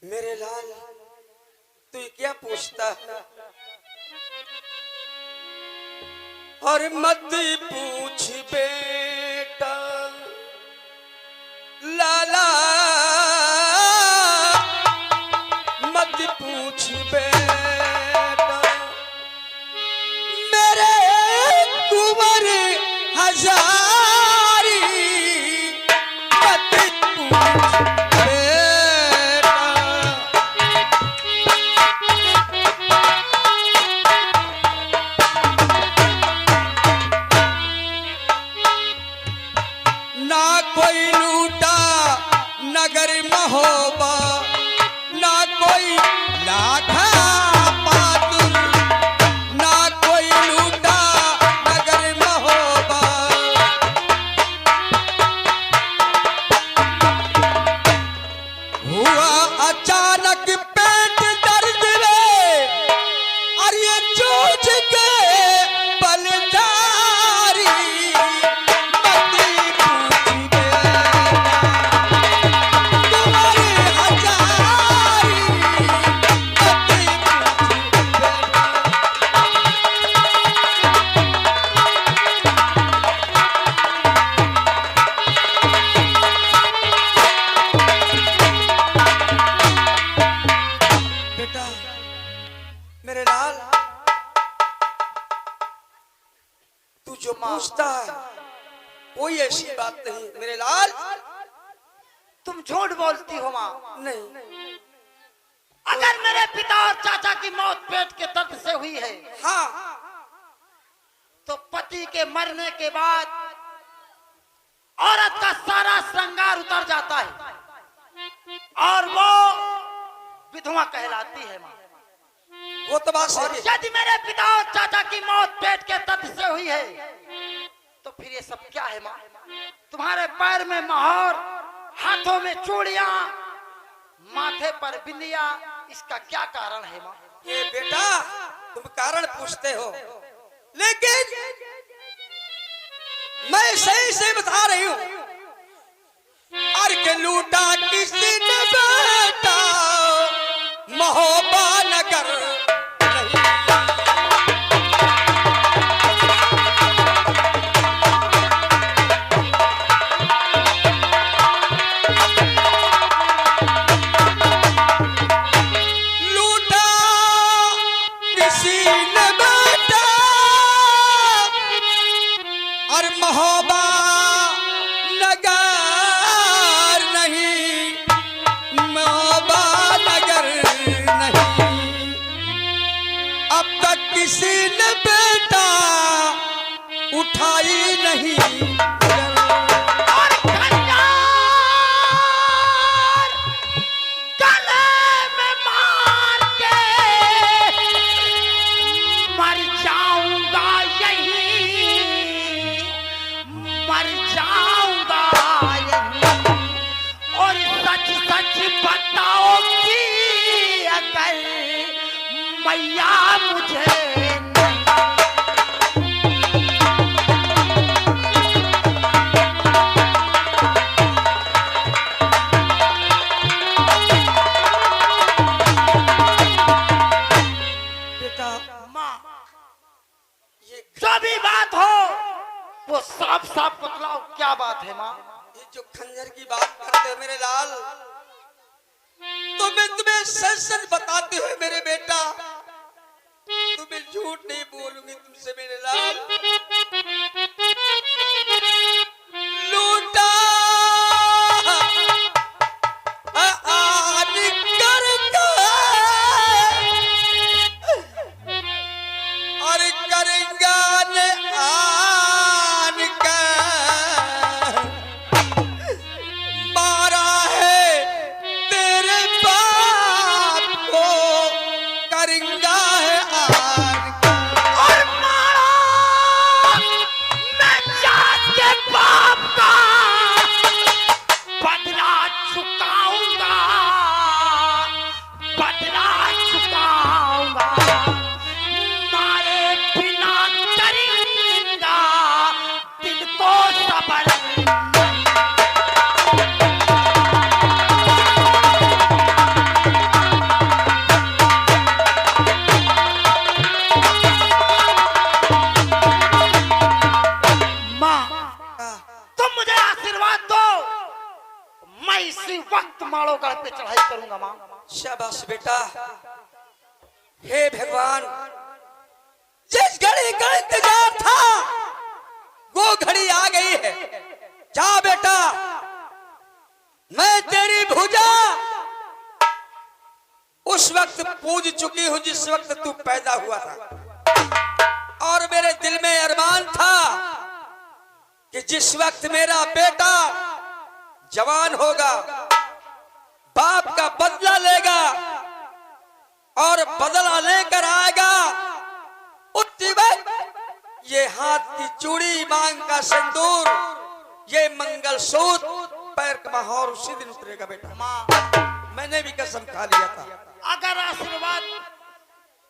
मेरे लाल तू क्या पूछता है? और मत पूछ बेटा लाला, मत पूछ बेटा मेरे कुंवर हजारी, मत पूछ बेटा। ना कोई लूटा नगर महोबा, ना कोई लाखा पातुर, ना कोई लूटा नगर महोबा। हुआ अचानक पेट दर्द में और ये जूझ के बलदारी, मत पूछ बेटा तुम्हारी हजारी, मत पूछ बेटा। बेटा मेरे लाल, तू जो पूछता है कोई ऐसी बात नहीं मेरे लाल। तुम झूठ बोलती हो माँ। नहीं। अगर मेरे पिता और चाचा की मौत पेट के दर्द से हुई है, हाँ, तो पति के मरने के बाद औरत का सारा श्रृंगार उतर जाता है और वो विधवा कहलाती है माँ। वो तो बात और सही है। यदि मेरे पिता और चाचा की मौत पेट के दर्द से हुई है, तो फिर ये सब क्या है माँ? तुम्हारे पैर में मोहर, हाथों में चूड़ियां, माथे पर बिंदिया, इसका क्या कारण है माँ? ये बेटा तुम कारण पूछते हो, लेकिन मैं सही से बता रही हूँ। और के लूटा किसी ने बेटा महोबा नगर नहीं। लूटा किसी ने बेटा और महोबा नगर नहीं, महोबा नगर नहीं। अब तक किसी ने बेटा उठाई नहीं। और खंजर गले में मार के मर जाऊंगा यहीं, मर जाऊंगा यहीं। और सच सच बताओगी अगर मैया मुझे नहीं। बेटा माँ, ये जो भी बात हो वो साफ साफ बतलाओ, क्या बात है माँ? ये जो खंजर की बात करते हो मेरे लाल, तो मैं तुम्हें सच सच बताते हुए मेरे बेटा, तुम्हें झूठ नहीं बोलूंगी तुमसे मेरे लाल। लूटा आन करके और करेंगा ने आन कर, मारा है तेरे बाप को करेंगा है आन कर। और मारा माड़ोगढ़ पे चढ़ाई करूंगा माँ। शाबाश बेटा। हे भगवान, जिस घड़ी का इंतजार था वो घड़ी आ गई है। जा बेटा, मैं तेरी भुजा उस वक्त पूज चुकी हूं जिस वक्त तू पैदा हुआ था, और मेरे दिल में अरमान था कि जिस वक्त मेरा बेटा जवान होगा, बाप का बदला लेगा और बदला लेकर आएगा, उसी वक्त ये हाथ की चूड़ी, मांग का सिंदूर, ये मंगलसूत्र, पैर का महावर उसी दिन उतरेगा बेटा। माँ, मैंने भी कसम खा लिया था। अगर आशीर्वाद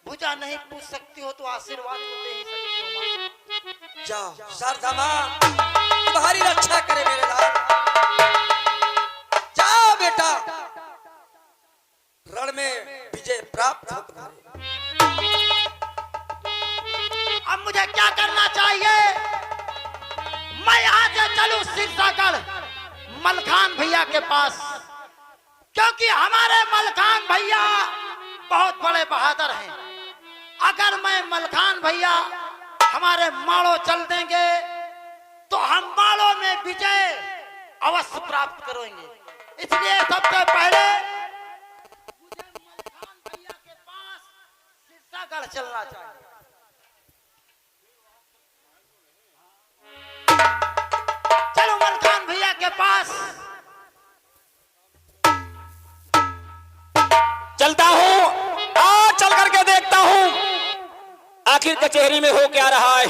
भुजा नहीं पूछ सकती हो तो आशीर्वाद तो दे ही सकती हो माँ। जाओ शारदा माँ, तुम्हारी रक्षा करे मेरे लाल। जाओ बेटा, रण में विजय प्राप्त हो तुम्हारे। अब मुझे क्या करना चाहिए? मैं यहाँ से चलूं सिरसागढ़ मलखान भैया के पास, क्योंकि हमारे मलखान भैया बहुत बड़े बहादुर हैं। अगर मैं मलखान भैया हमारे माड़ो चल देंगे तो हम माड़ो में विजय अवश्य प्राप्त करेंगे। इसलिए सबसे पहले मुझे मलखान भैया के पास सिरसागढ़ चलना चाहिए। चलो मलखान भैया के पास चलता हूँ, और चल करके देखता हूँ आखिर कचहरी में हो क्या रहा है।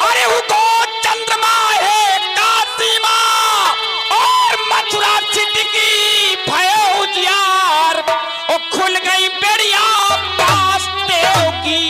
अरे वो तो चंद्रमा है, काशी माँ और मथुरा सिटी की भयो उजियार, और खुल गई बेड़िया पास देव की।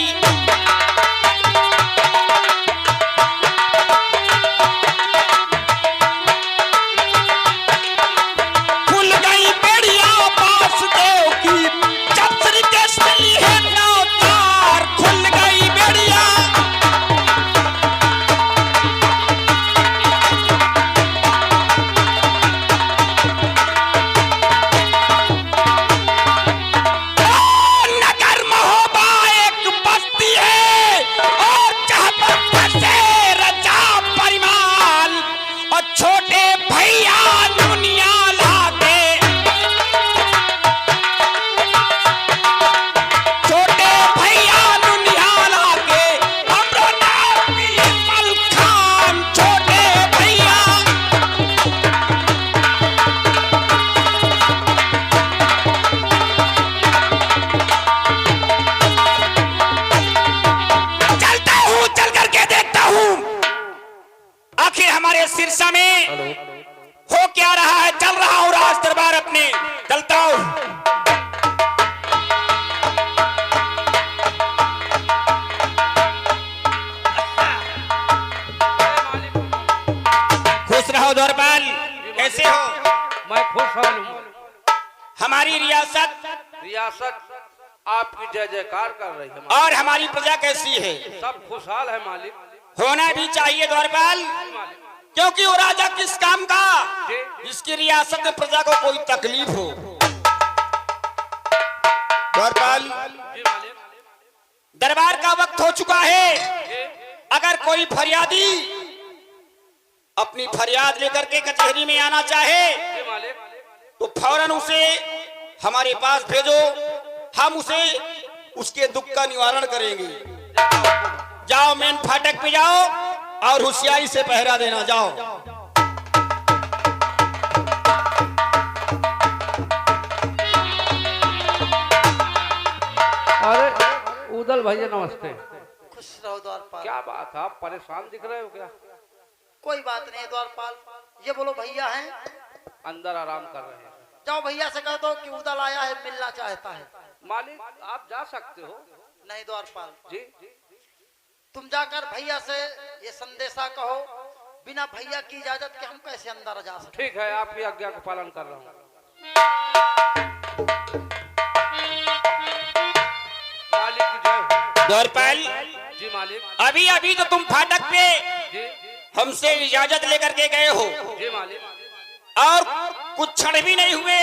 सिरसा में हो क्या रहा है। चल रहा हूं राज दरबार अपने, चलता हूं। खुश रहो द्वारपाल, कैसे हो? मैं खुश हूँ। हमारी रियासत आपकी जय जयकार कर रही है और हमारी प्रजा कैसी है? सब खुशहाल है मालिक। होना भी चाहिए द्वारपाल, क्योंकि वो राजा किस काम का जिसकी रियासत में प्रजा को कोई तकलीफ हो। द्वारपाल, दरबार का वक्त हो चुका है। अगर कोई फरियादी अपनी फरियाद लेकर के कचहरी में आना चाहे तो फौरन उसे हमारे पास भेजो, हम उसे उसके दुख का निवारण करेंगे। जाओ, मेन फाटक पे जाओ और होशियारी से पहरा देना। जाओ। अरे उदल भैया नमस्ते। खुश रहो द्वारपाल। क्या बात है, आप परेशान दिख रहे हो क्या? कोई बात नहीं द्वारपाल, ये बोलो भैया हैं अंदर आराम कर रहे हैं। जाओ भैया से कह दो कि उदल आया है, मिलना चाहता है। मालिक आप जा सकते हो। नहीं द्वारपाल जी, तुम जाकर भैया से ये संदेशा कहो, बिना भैया की इजाजत के हम कैसे अंदर जा सकते। ठीक है, आपकी आज्ञा का पालन कर रहा हूँ। मालिक की जय हो। द्वारपाल, जी मालिक। अभी अभी तो तुम फाटक पे जी हमसे इजाजत लेकर के गए हो जी मालिक। और कुछ क्षण भी नहीं हुए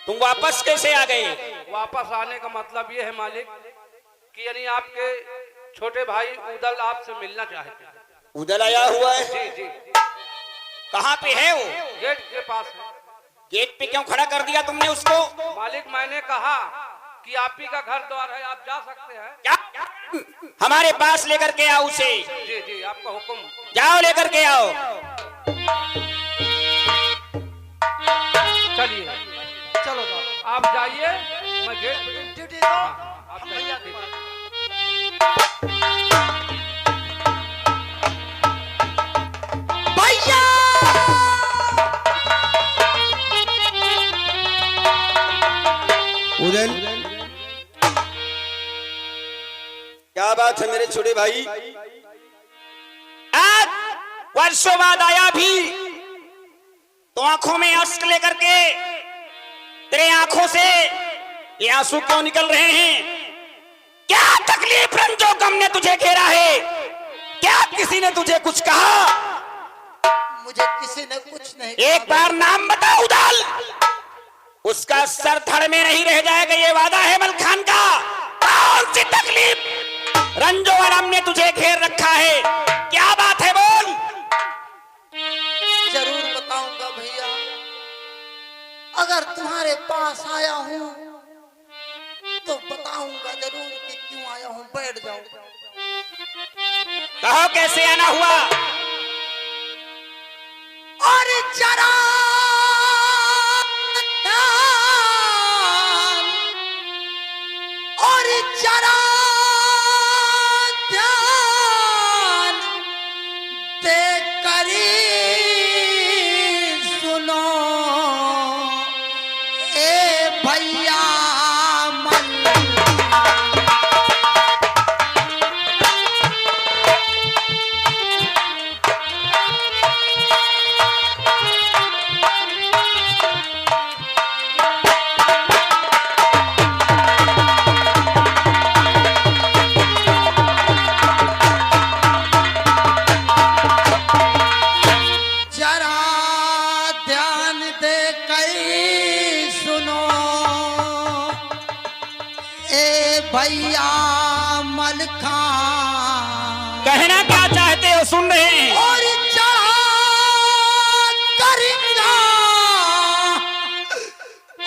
तुम वापस कैसे आ गए? वापस आने का मतलब ये है मालिक कि यानी आपके छोटे भाई उदल आपसे मिलना चाहते हैं। उदल आया हुआ है? जी जी। कहाँ पे है वो? गेट के पास है। गेट पे क्यों खड़ा कर दिया तुमने उसको? मालिक मैंने कहा कि आप ही का घर द्वार है, आप जा सकते हैं। क्या? हमारे पास लेकर के आओ उसे। जी जी, आपका हुक्म। जाओ लेकर के आओ। चलिए चलो बाबा, आप जाइए, मैं गेट पे ड्यूटी दो। आप भैया जाइए। भैया उदल, क्या बात है मेरे छोटे भाई? आज वर्षों बाद आया भी तो आंखों में अश्क लेकर के तेरे आंखों से ये आंसू क्यों निकल रहे हैं? क्या तकलीफ रंजो गम ने तुझे घेरा है? क्या किसी ने तुझे कुछ कहा? मुझे किसी ने कुछ नहीं एक बार नाम बता उदल, उसका सर धड़ में नहीं रह जाएगा, ये वादा है मलखान का। कौन सी तकलीफ रंजो अलम ने तुझे घेर रखा है? क्या बात है बोल। जरूर बताऊंगा भैया, अगर तुम्हारे पास आया हूँ तो बताऊंगा जरूर कि क्यों आया हूँ। बैठ जाओ। कहो कैसे आना हुआ? और जरा और जरा ध्यान दे करी सुनो ए भैया मन। जरा ध्यान दे कई सुनो ए भैया मलखा। कहना क्या चाहते हो? सुन रहे हैं। और चढ़ा करेंगा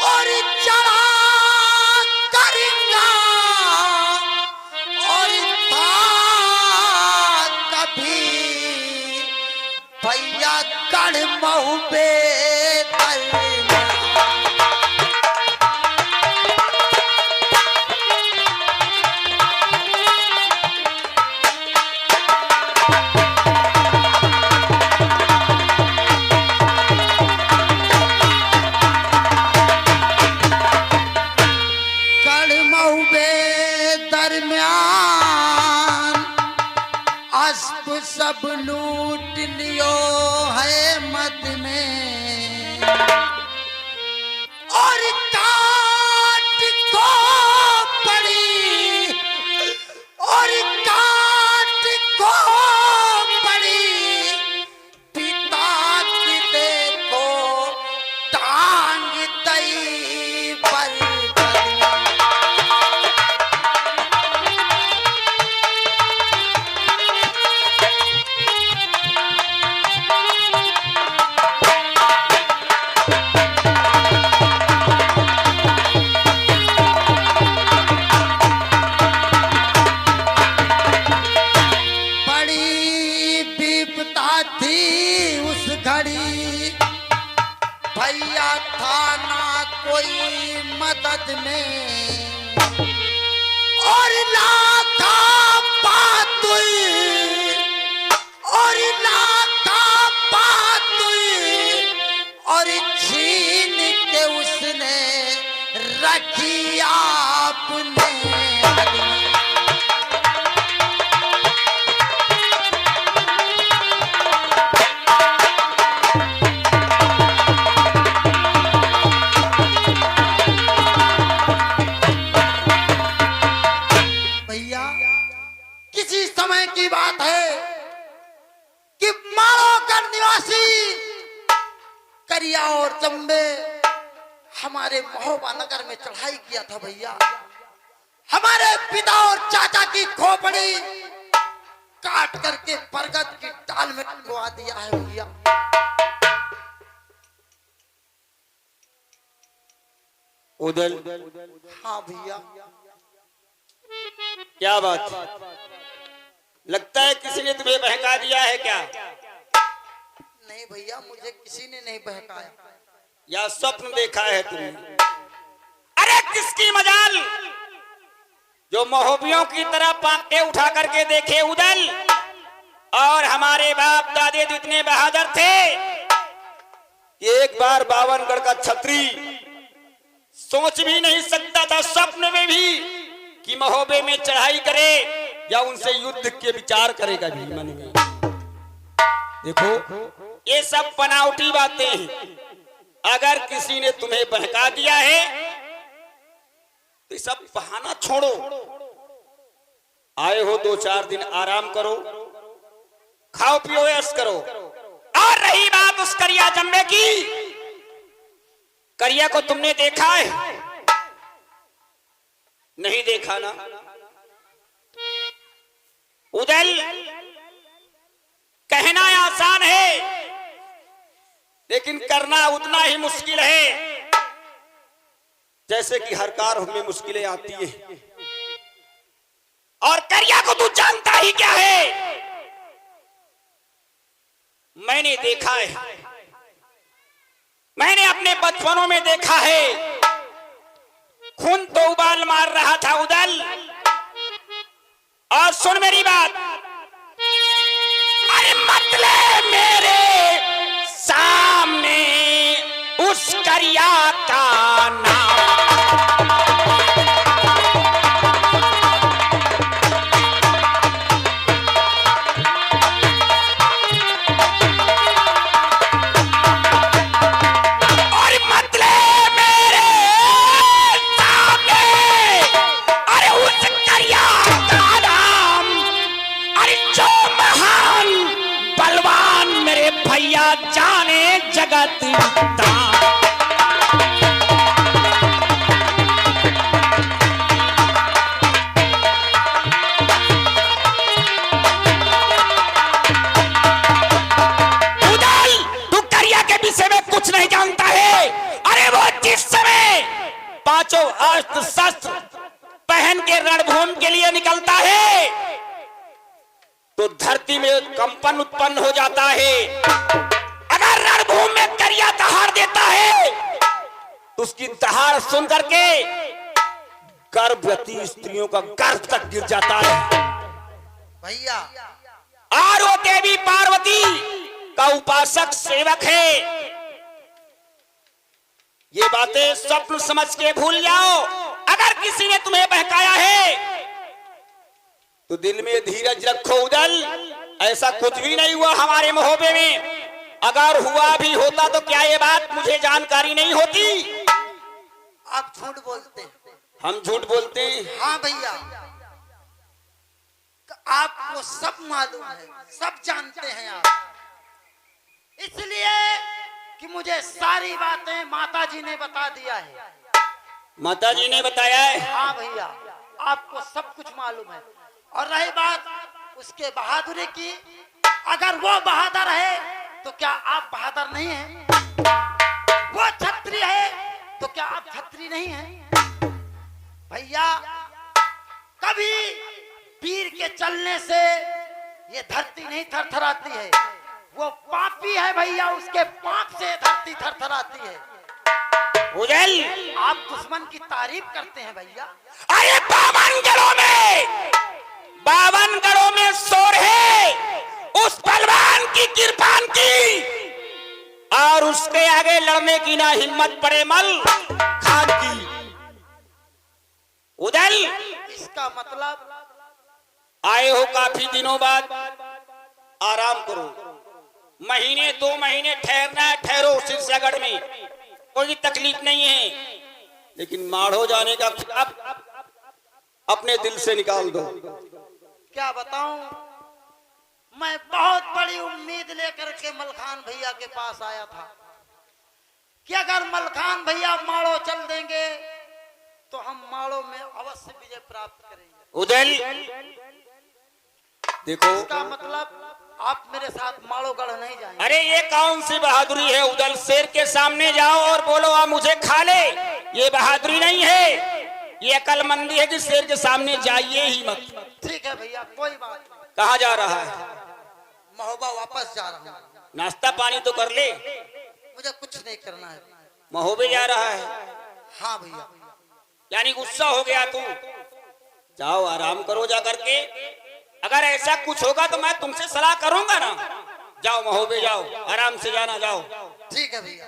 और चढ़ा करेंगा और था कभी भैया कड़ महू पे दरमियान अस्प सब लूट लियो है मद में। और काट को पड़ी और काट को पड़ी पिता की देखो टांग दई पर। भैया था ना कोई मदद में और लाखा पातुल और लाखा पातुल और छीन के उसने रखी आपने। किसी समय की बात है कि मां करिया और जम्बे हमारे महोबा नगर में चढ़ाई किया था भैया। हमारे पिता और चाचा की खोपड़ी काट करके बरगद की डाल में डुबा दिया है भैया। उदल, हाँ भैया। क्या बात, लगता है किसी ने तुम्हें बहका दिया है क्या? नहीं भैया, मुझे किसी ने नहीं बहकाया। या स्वप्न देखा है तुमने? अरे किसकी मजाल जो महोबियों की तरह पांखे उठा करके देखे उदल। और हमारे बाप दादे तो इतने बहादुर थे कि एक बार बावनगढ़ का छतरी सोच भी नहीं सकता था स्वप्न में भी कि महोबे में चढ़ाई करे या उनसे युद्ध के विचार करेगा भी मन में। देखो ये सब बनावटी बातें हैं। अगर किसी ने तुम्हें बहका दिया है तो सब बहाना छोड़ो, आए हो 2-4 दिन आराम करो, खाओ पियो ऐश करो। और रही बात उस करिया जम्मे की, करिया को तुमने देखा है? नहीं देखा ना उदल। कहना आसान है लेकिन करना उतना ही मुश्किल है जैसे कि हर कार्य में मुश्किलें आती है। और करिया को तू जानता ही क्या है? मैंने देखा है, मैंने अपने बचपनों में देखा है। खून तो उबाल मार रहा था उदल। और सुन मेरी बात, अरे मतलब मेरे सामने उस करिया का नाम। जाने जगत दान। उदल, तू करिया के विषय में कुछ नहीं जानता है। अरे वो जिस समय 5 अस्त्र शस्त्र पहन के रणभूमि के लिए निकलता है तो धरती में कंपन उत्पन्न हो जाता है। अगर रणभूमि में करिया दहाड़ देता है तो उसकी दहाड़ सुन करके गर्भवती स्त्रियों का गर्भ तक गिर जाता है भैया। और वो देवी पार्वती का उपासक सेवक है। ये बातें स्वप्न समझ के भूल जाओ। अगर किसी ने तुम्हें बहकाया है तो दिल में धीरज रखो उदल। ऐसा कुछ भी नहीं हुआ हमारे महोबे में। अगर हुआ भी होता तो क्या ये बात मुझे जानकारी नहीं होती? आप झूठ बोलते हैं। हम झूठ बोलते हैं? हाँ भैया, आपको सब मालूम है, सब जानते हैं आप। इसलिए कि मुझे सारी बातें माता जी ने बता दिया है। माता जी ने बताया है? हाँ भैया, आपको सब कुछ मालूम है। और रही बात उसके बहादुरी की, अगर वो बहादुर है तो क्या आप बहादुर नहीं हैं? वो छत्री है तो क्या आप छत्री नहीं हैं? भैया, कभी वीर के चलने से ये धरती नहीं थरथराती है। वो पापी है भैया, उसके पाप से धरती थरथराती है। उदल, आप दुश्मन की तारीफ करते हैं भैया। अरे 52 गढ़ों में शोर है उस पहलवान की कृपान की। और उसके आगे लड़ने की ना हिम्मत पड़े मल खान की। उदल, इसका मतलब आए हो काफी दिनों बाद, आराम करो। महीने 2 महीने ठहरना है, ठहरो सिरसागढ़ में, कोई तकलीफ नहीं है। लेकिन माढ़ो जाने का ख्याल अपने दिल से निकाल दो। क्या बताऊं, मैं बहुत बड़ी उम्मीद लेकर के मलखान भैया के पास आया था। कि अगर मलखान भैया माड़ो चल देंगे तो हम माड़ो में अवश्य विजय प्राप्त करेंगे। उदल देखो, इसका मतलब आप मेरे साथ माड़ोगढ़ नहीं जाएंगे। अरे ये कौन सी बहादुरी है उदल? शेर के सामने जाओ और बोलो आप मुझे खा ले, ये बहादुरी नहीं है, ये अकलमंदी है कि शेर के सामने जाइए ही मत। ठीक है भैया, कोई बात नहीं। कहाँ जा रहा है? महोबा वापस जा रहा हूँ। नाश्ता पानी तो कर ले। मुझे कुछ नहीं करना है। महोबे जा रहा है? हाँ भैया। यानी गुस्सा हो गया तू? जाओ आराम करो जा करके। अगर ऐसा कुछ होगा तो मैं तुमसे सलाह करूंगा ना। जाओ महोबे जाओ, आराम से जाना, जाओ। ठीक है भैया।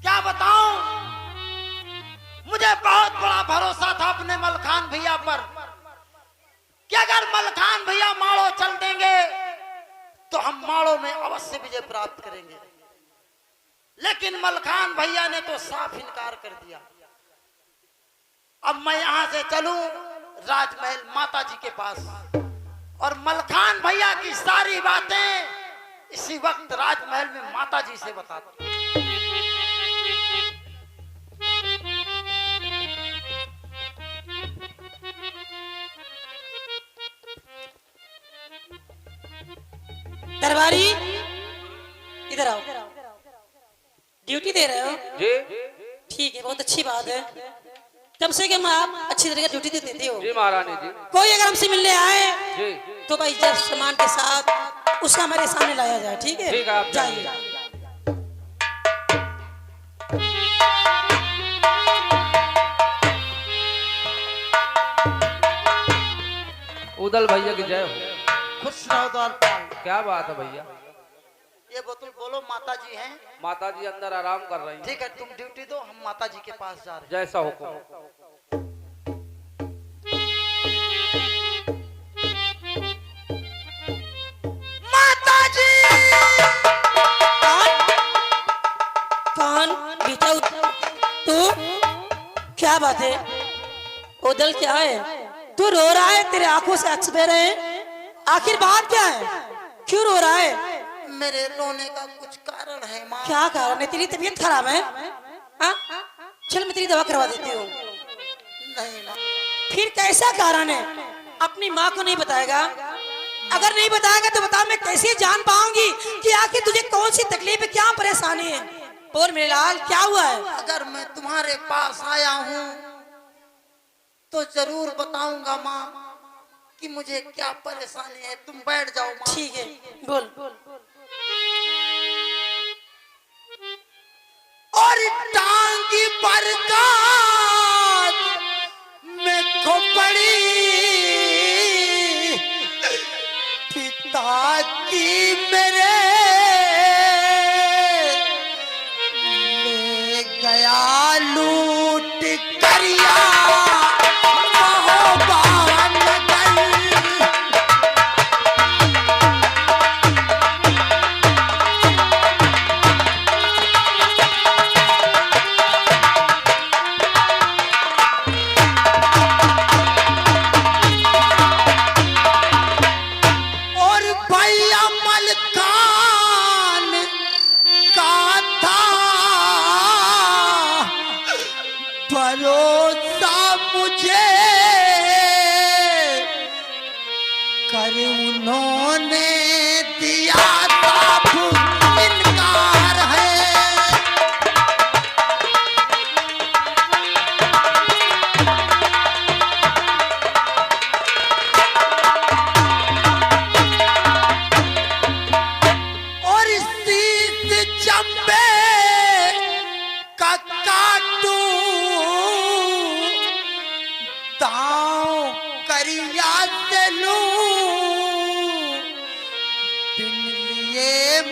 क्या बताऊं, मुझे बहुत बड़ा भरोसा था अपने मलखान भैया पर कि अगर मलखान भैया माड़ो चल देंगे तो हम माड़ो में अवश्य विजय प्राप्त करेंगे। लेकिन मलखान भैया ने तो साफ इनकार कर दिया। अब मैं यहां से चलूं राजमहल माता जी के पास और मलखान भैया की सारी बातें इसी वक्त राजमहल में माता जी से बता दूं। दरबारी इधर आओ। ड्यूटी दे रहे हो? जी ठीक है, बहुत अच्छी बात है। कम से कम आप अच्छी तरीके ड्यूटी देते हो। जी महारानी जी। कोई अगर हमसे मिलने आए जी तो भाई जब सम्मान के साथ उसका हमारे सामने लाया जाए। ठीक है, ठीक है, आप जाइए। उदल भैया की जय हो। खुश रहो द्वारपाल। क्या बात है भैया? ये बोतल बोलो माता जी हैं। माता जी अंदर आराम कर रही हैं। ठीक है, तुम ड्यूटी दो, हम माता जी के पास जा रहे हैं। जैसा हुक्म। माता जी। कौन बेटा? तू? क्या बात है उदल? क्या है तू रो रहा है? तेरे आंखों से अक्स बह रहे हैं। आखिर बात क्या है? क्यों रो रहा है? मेरे रोने का कुछ कारण है माँ। क्या कारण है? तेरी तबीयत खराब है? हाँ? चल मैं तेरी दवा करवा देती हूँ। नहीं माँ। फिर कैसा कारण है? अपनी माँ को नहीं बताएगा? अगर नहीं बताएगा तो बता, मैं कैसे जान पाऊंगी कि आखिर तुझे कौन सी तकलीफ है, क्या परेशानी है? और मेरे लाल क्या हुआ है? अगर मैं तुम्हारे पास आया हूँ तो जरूर बताऊंगा माँ कि मुझे क्या परेशानी है। तुम बैठ जाओ माँ। ठीक है, बोल। और टांगी बरकत में खोपड़ी पिता की मेरे ले गया लूट करिया उन्होंने दिया साफ इनकार है। और शीश चंबे का काटू दांव करिया से लूं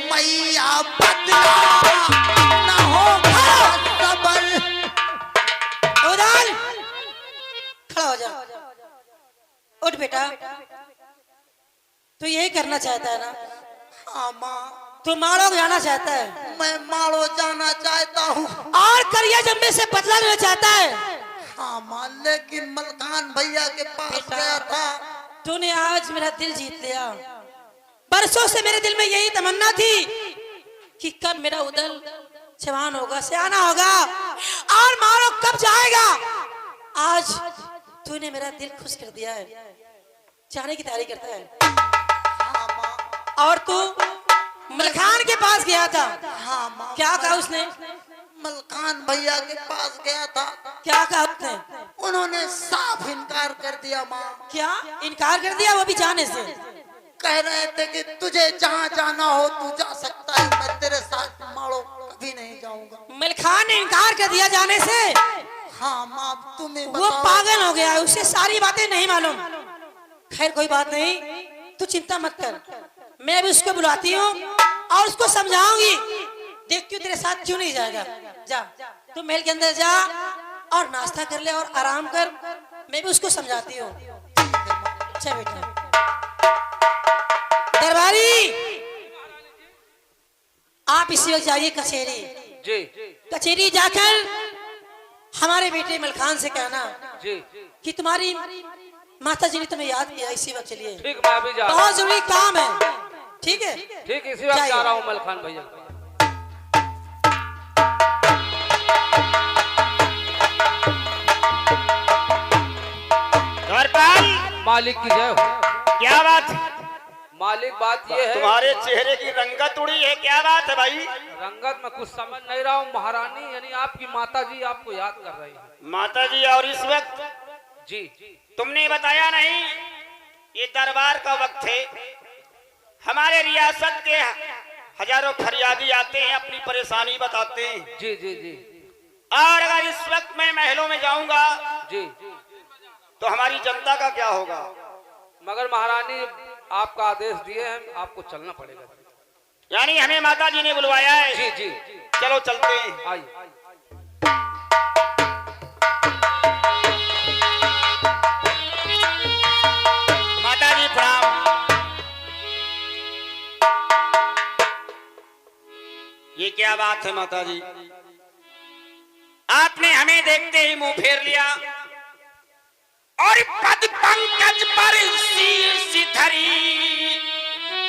मैया बदला न होगा सबर। उदल खड़ा हो जा। उठ बेटा, तू यही करना चाहता है ना? हाँ माँ। तू माड़ो जाना चाहता है? मैं माड़ो जाना चाहता हूँ। और करिया जम्बे से बदला लेना चाहता है? हाँ माँ, लेकिन मलखान भैया के पास गया था तूने आज मेरा दिल जीत लिया। बरसों से मेरे दिल में यही तमन्ना थी कि कब मेरा उदल जवान होगा, सियाना होगा और मारो कब जाएगा। आज तूने मेरा दिल खुश कर दिया है, जाने की तैयारी करता है। हाँ माँ। और तू मलखान के पास गया था। हाँ माँ। क्या कहा उसने? मलखान भैया के पास गया था, क्या कहा उसने? उन्होंने साफ इनकार कर दिया माँ। क्या इनकार कर दिया, वो भी जाने से? कह रहे थे कि तुझे जहाँ जाना हो तू जा सकता है, मैं तेरे साथ मारो कभी नहीं जाऊंगा। मलखान ने इनकार कर दिया जाने से? हाँ माँ, तुम्हें वो बताओ। पागल हो गया है, उसे सारी बातें नहीं मालूम। खैर कोई बात नहीं, तू चिंता मत कर, मैं भी उसको बुलाती हूँ और उसको समझाऊंगी। देखती हूँ तेरे साथ क्यों नहीं जाएगा। जा तू महल के अंदर जा और नाश्ता कर ले और आराम कर, मैं भी उसको समझाती हूँ। अच्छा बेटा। दरबारी, आप इसी वक्त जाइए कचहरी। जी कचहरी जाकर हमारे बेटे मलखान से कहना जी कि तुम्हारी माता जी ने तुम्हें याद किया, इसी वक्त चलिए, ठीक, मैं अभी जा रहा बहुत जरूरी काम है। ठीक है, हूँ। ठीक, इसी वक्त जाइए। जा रहा हूँ मलखान भैया। द्वारपाल, मालिक की जय हो। क्या बात है? मालिक बात ये है, तुम्हारे चेहरे की रंगत उड़ी है, क्या बात है भाई? रंगत में कुछ समझ नहीं रहा हूँ। महारानी यानी आपकी माता जी आपको याद कर रही है। माता जी, और इस वक्त जी तुमने बताया नहीं, ये दरबार का वक्त है। हमारे रियासत के हजारों फरियादी आते हैं, अपनी परेशानी बताते हैं। जी जी जी और अगर इस वक्त मैं महलों में जाऊंगा जी, तो हमारी जनता का क्या होगा? मगर महारानी आपका आदेश दिए हैं, आपको चलना पड़ेगा। यानी हमें माता जी ने बुलवाया है। जी जी, चलो चलते हैं। आइए। माता जी प्रणाम। ये क्या बात है माता जी, आपने हमें देखते ही मुंह फेर लिया और पद पंकज पर शीर्ष धरी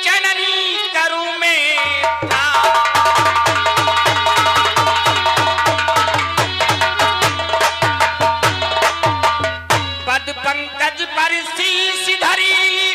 जननी करूं मैं प्राण। पद पंकज पर शीर्ष धरी